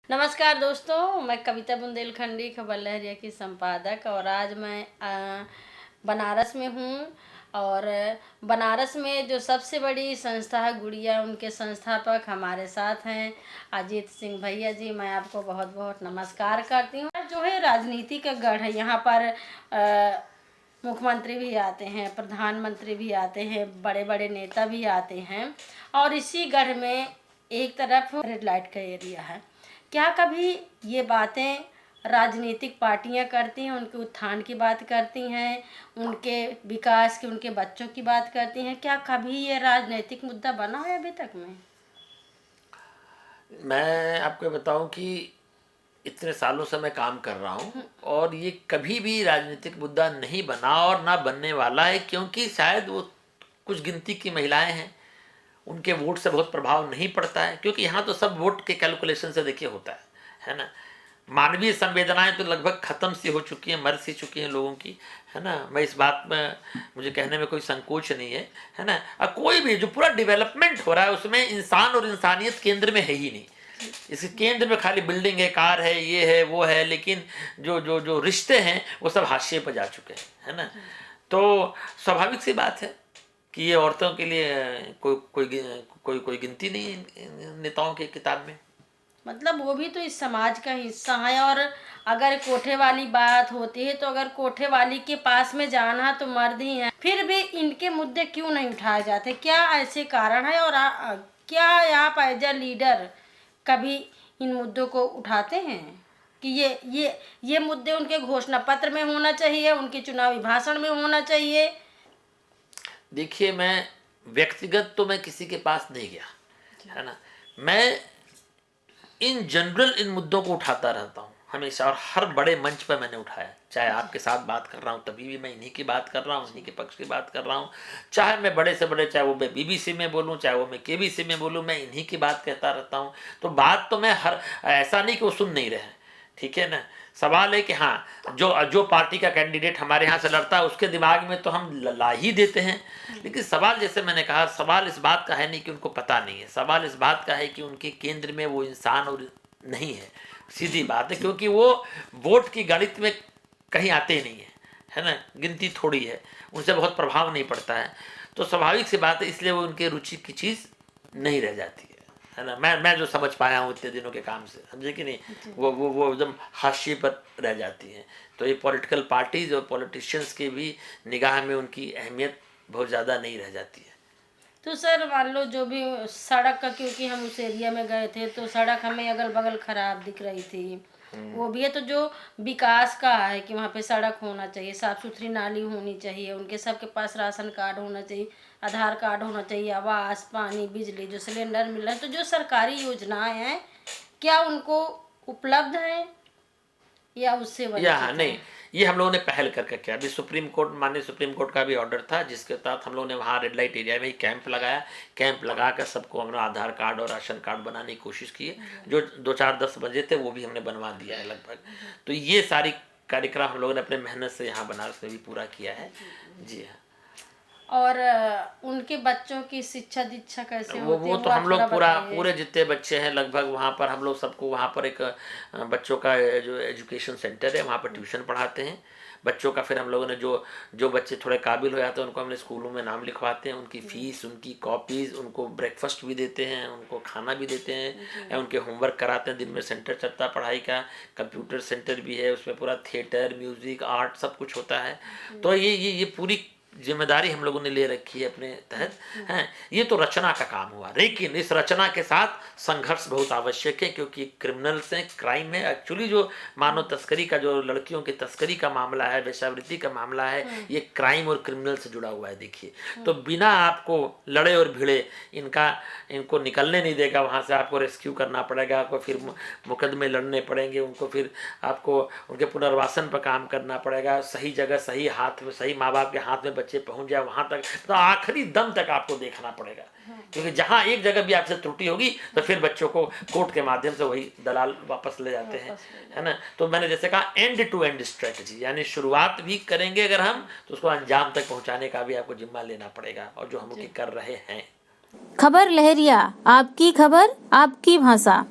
नमस्कार दोस्तों, मैं कविता बुंदेलखंडी खबर लहरिया की संपादक और आज मैं बनारस में हूँ। और बनारस में जो सबसे बड़ी संस्था है गुड़िया, उनके संस्थापक हमारे साथ हैं अजीत सिंह भैया जी। मैं आपको बहुत बहुत नमस्कार करती हूँ। जो है राजनीति का गढ़ है, यहाँ पर मुख्यमंत्री भी आते हैं, प्रधानमंत्री भी आते हैं, बड़े बड़े नेता भी आते हैं। और इसी गढ़ में एक तरफ रेड लाइट का एरिया है। क्या कभी ये बातें राजनीतिक पार्टियां करती हैं, उनके उत्थान की बात करती हैं, उनके विकास की, उनके बच्चों की बात करती हैं? क्या कभी ये राजनीतिक मुद्दा बना है अभी तक में? मैं आपको बताऊं कि इतने सालों से मैं काम कर रहा हूं और ये कभी भी राजनीतिक मुद्दा नहीं बना और ना बनने वाला है, क्योंकि शायद वो कुछ गिनती की महिलाएं हैं, उनके वोट से बहुत प्रभाव नहीं पड़ता है। क्योंकि यहाँ तो सब वोट के कैलकुलेशन से देखिए होता है ना। मानवीय संवेदनाएं तो लगभग खत्म सी हो चुकी हैं, मर सी चुकी हैं लोगों की, है ना। मैं इस बात में, मुझे कहने में कोई संकोच नहीं है ना। और कोई भी जो पूरा डेवलपमेंट हो रहा है उसमें इंसान और इंसानियत केंद्र में है ही नहीं। इसके केंद्र में खाली बिल्डिंग है, कार है, ये है, वो है, लेकिन जो जो जो रिश्ते हैं वो सब हाशिए पर जा चुके हैं, है ना। तो स्वाभाविक सी बात है कि ये औरतों के लिए कोई गिनती नहीं है नेताओं की किताब में। मतलब वो भी तो इस समाज का हिस्सा है। और अगर कोठे वाली बात होती है तो अगर कोठे वाली के पास में जाना तो मर्द ही है, फिर भी इनके मुद्दे क्यों नहीं उठाए जाते? क्या ऐसे कारण है? और क्या आप एज ए लीडर कभी इन मुद्दों को उठाते हैं कि ये मुद्दे उनके घोषणा पत्र में होना चाहिए, उनके चुनावी भाषण में होना चाहिए? देखिए, मैं व्यक्तिगत तो मैं किसी के पास नहीं गया, है ना। मैं इन जनरल इन मुद्दों को उठाता रहता हूँ हमेशा, और हर बड़े मंच पर मैंने उठाया। चाहे आपके साथ बात कर रहा हूँ तभी भी मैं इन्हीं की बात कर रहा हूँ, इन्हीं के पक्ष की बात कर रहा हूँ। चाहे मैं बड़े से बड़े, चाहे वो मैं बीबीसी में बोलूँ, चाहे वो मैं केबीसी में बोलूँ, मैं इन्हीं की बात कहता रहता हूँ। तो बात तो मैं हर, ऐसा नहीं कि वो सुन नहीं रहे हैं, ठीक है ना। सवाल है कि हाँ, जो पार्टी का कैंडिडेट हमारे यहाँ से लड़ता है उसके दिमाग में तो हम ला ही देते हैं। लेकिन सवाल, जैसे मैंने कहा, सवाल इस बात का है नहीं कि उनको पता नहीं है, सवाल इस बात का है कि उनके केंद्र में वो इंसान और नहीं है। सीधी बात है, क्योंकि वो वोट की गणित में कहीं आते ही नहीं है ना। गिनती थोड़ी है, उनसे बहुत प्रभाव नहीं पड़ता है। तो स्वाभाविक सी बात है, इसलिए वो उनके रुचि की चीज़ नहीं रह जाती है ना। मैं जो समझ पाया हूँ इतने दिनों के काम से, समझे कि नहीं, वो एकदम हाशिए पर रह जाती हैं। तो ये पॉलिटिकल पार्टीज और पॉलिटिशियंस की भी निगाह में उनकी अहमियत बहुत ज़्यादा नहीं रह जाती है। तो सर मान लो जो भी सड़क का, क्योंकि हम उस एरिया में गए थे तो सड़क हमें अगल बगल खराब दिख रही थी, वो भी है। तो जो विकास का है कि वहाँ पे सड़क होना चाहिए, साफ सुथरी नाली होनी चाहिए, उनके सबके पास राशन कार्ड होना चाहिए, आधार कार्ड होना चाहिए, आवास, पानी, बिजली, जो सिलेंडर मिल रहा है, तो जो सरकारी योजनाएं हैं क्या उनको उपलब्ध हैं या उससे वंचित नहीं, हैं? ये हम लोगों ने पहल करके किया। अभी सुप्रीम कोर्ट, माननीय सुप्रीम कोर्ट का भी ऑर्डर था, जिसके तहत हम लोगों ने वहाँ रेड लाइट एरिया में ही कैंप लगाया। कैंप लगा कर सबको हमने आधार कार्ड और राशन कार्ड बनाने की कोशिश की है। जो 2-4-10 बजे थे वो भी हमने बनवा दिया है लगभग। तो ये सारी कार्यक्रम हम लोगों ने अपने मेहनत से यहाँ बनारस में भी पूरा किया है। जी हाँ। और उनके बच्चों की शिक्षा दीक्षा कैसे होती वो है? तो हम लोग बताइए। पूरे जितने बच्चे हैं लगभग वहाँ पर, हम लोग सबको वहाँ पर एक बच्चों का जो एजुकेशन सेंटर है वहाँ पर ट्यूशन पढ़ाते हैं बच्चों का। फिर हम लोगों ने जो बच्चे थोड़े काबिल हो जाते हैं उनको हमने स्कूलों में नाम लिखवाते हैं। उनकी फ़ीस, उनकी कॉपीज़, उनको ब्रेकफास्ट भी देते हैं, उनको खाना भी देते हैं, उनके होमवर्क कराते हैं। दिन में सेंटर चलता है पढ़ाई का, कंप्यूटर सेंटर भी है, उसमें पूरा थिएटर, म्यूज़िक, आर्ट सब कुछ होता है। तो ये पूरी जिम्मेदारी हम लोगों ने ले रखी है अपने तहत हैं। ये तो रचना का काम हुआ, लेकिन इस रचना के साथ संघर्ष बहुत आवश्यक है, क्योंकि क्रिमिनल्स हैं, क्राइम है। एक्चुअली जो मानव तस्करी का, जो लड़कियों की तस्करी का मामला है, वेश्यावृत्ति का मामला है, ये क्राइम और क्रिमिनल से जुड़ा हुआ है। देखिए, तो बिना आपको लड़े और भिड़े इनको निकलने नहीं देगा वहाँ से। आपको रेस्क्यू करना पड़ेगा, आपको फिर मुकदमे लड़ने पड़ेंगे, उनको फिर आपको उनके पुनर्वासन पर काम करना पड़ेगा। सही जगह, सही हाथ में, सही माँ बाप के हाथ में बच्चे पहुंच जाए वहां तक, तो आखिरी दम तक आपको देखना पड़ेगा। क्योंकि जहां एक जगह भी आपसे त्रुटि होगी तो फिर बच्चों को कोर्ट के माध्यम से वही दलाल वापस ले जाते हैं, है ना। तो मैंने जैसे कहा, एंड टू एंड स्ट्रेटजी, यानी शुरुआत भी करेंगे अगर हम, तो उसको अंजाम तक पहुंचाने का भी आपको जिम्मा लेना पड़ेगा, और जो हम लोग कर रहे हैं। खबर लहरिया, आपकी खबर, आपकी भाषा।